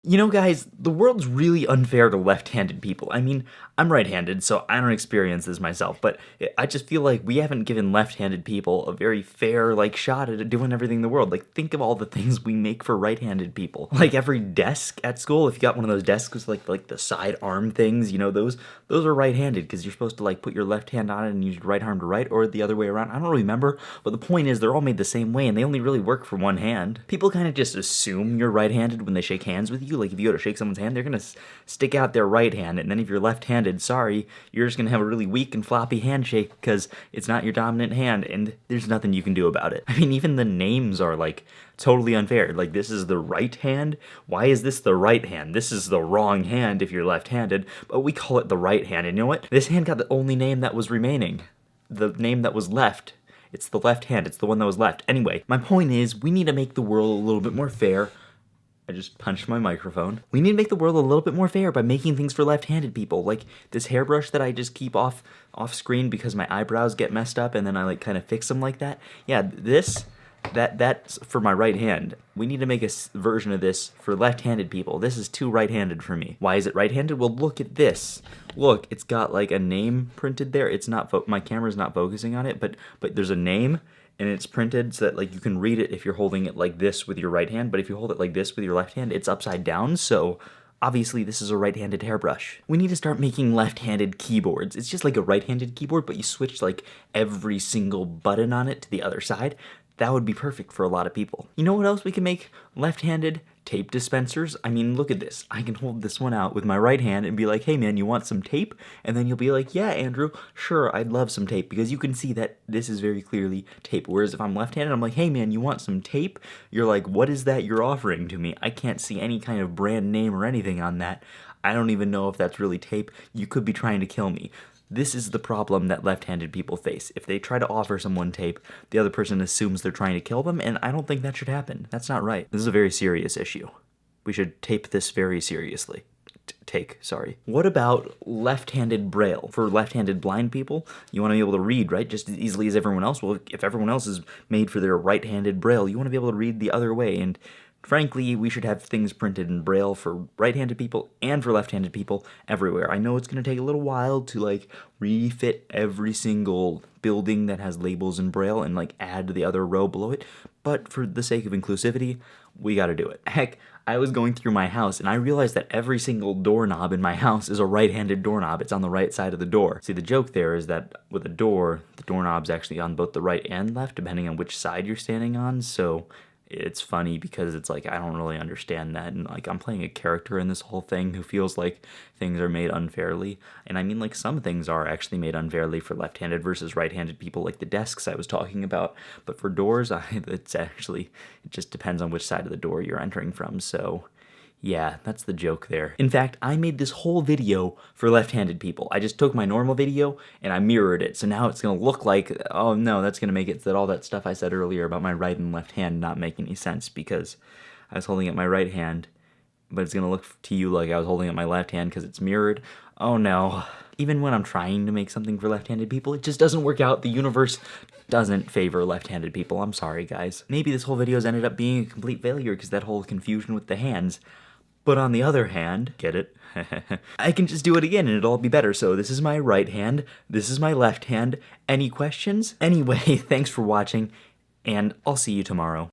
You know, guys, the world's really unfair to left-handed people. I mean, I'm right-handed, so I don't experience this myself, but I just feel like we haven't given left-handed people a very fair, shot at doing everything in the world. Like, think of all the things we make for right-handed people. Like, every desk at school, if you got one of those desks with, like the side arm things, you know, those are right-handed, because you're supposed to, put your left hand on it and use your right arm to write, or the other way around. I don't really remember, but the point is, they're all made the same way, and they only really work for one hand. People kind of just assume you're right-handed when they shake hands with you. Like, if you go to shake someone's hand, they're gonna stick out their right hand, and then if you're left-handed, sorry, you're just gonna have a really weak and floppy handshake because it's not your dominant hand, and there's nothing you can do about it. I mean, even the names are totally unfair. Like, this is the right hand. Why is this the right hand? This is the wrong hand if you're left-handed, but we call it the right hand. And you know what? This hand got the only name that was remaining. The name that was left. It's the left hand. It's the one that was left. Anyway, my point is, we need to make the world a little bit more fair. I just punched my microphone. We need to make the world a little bit more fair by making things for left-handed people. Like this hairbrush that I just keep off screen because my eyebrows get messed up and then I kind of fix them like that. Yeah, that's for my right hand. We need to make a version of this for left-handed people. This is too right-handed for me. Why is it right-handed? Well, look at this. Look, it's got a name printed there. It's not my camera's not focusing on it, but there's a name and it's printed so that you can read it if you're holding it like this with your right hand, but if you hold it like this with your left hand, it's upside down. So obviously, this is a right-handed hairbrush. We need to start making left-handed keyboards. It's just like a right-handed keyboard, but you switch every single button on it to the other side. That would be perfect for a lot of people. You know what else we can make left-handed? Tape dispensers. I mean, look at this. I can hold this one out with my right hand and be like, hey man, you want some tape? And then you'll be like, yeah, Andrew, sure, I'd love some tape, because you can see that this is very clearly tape. Whereas if I'm left-handed, I'm like, hey man, you want some tape? You're like, what is that you're offering to me? I can't see any kind of brand name or anything on that. I don't even know if that's really tape. You could be trying to kill me. This is the problem that left-handed people face. If they try to offer someone tape, the other person assumes they're trying to kill them, and I don't think that should happen. That's not right. This is a very serious issue. We should tape this very seriously. Sorry. What about left-handed braille? For left-handed blind people, you want to be able to read, right? Just as easily as everyone else. Well, if everyone else is made for their right-handed braille, you want to be able to read the other way, and frankly, we should have things printed in braille for right-handed people and for left-handed people everywhere. I know it's going to take a little while to refit every single building that has labels in braille and add the other row below it, but for the sake of inclusivity, we got to do it. Heck, I was going through my house and I realized that every single doorknob in my house is a right-handed doorknob. It's on the right side of the door. See, the joke there is that with a door, the doorknob's actually on both the right and left, depending on which side you're standing on, so it's funny because it's I don't really understand that, and I'm playing a character in this whole thing who feels like things are made unfairly, and I mean some things are actually made unfairly for left-handed versus right-handed people, like the desks I was talking about, but for doors, it just depends on which side of the door you're entering from, so yeah, that's the joke there. In fact, I made this whole video for left-handed people. I just took my normal video and I mirrored it. So now it's gonna look like, oh no, that's gonna make it so that all that stuff I said earlier about my right and left hand not make any sense because I was holding up my right hand, but it's gonna look to you like I was holding up my left hand because it's mirrored. Oh no. Even when I'm trying to make something for left-handed people, it just doesn't work out. The universe doesn't favor left-handed people. I'm sorry, guys. Maybe this whole video's ended up being a complete failure because that whole confusion with the hands. But on the other hand, get it? I can just do it again and it'll all be better. So this is my right hand, this is my left hand. Any questions? Anyway, thanks for watching, and I'll see you tomorrow.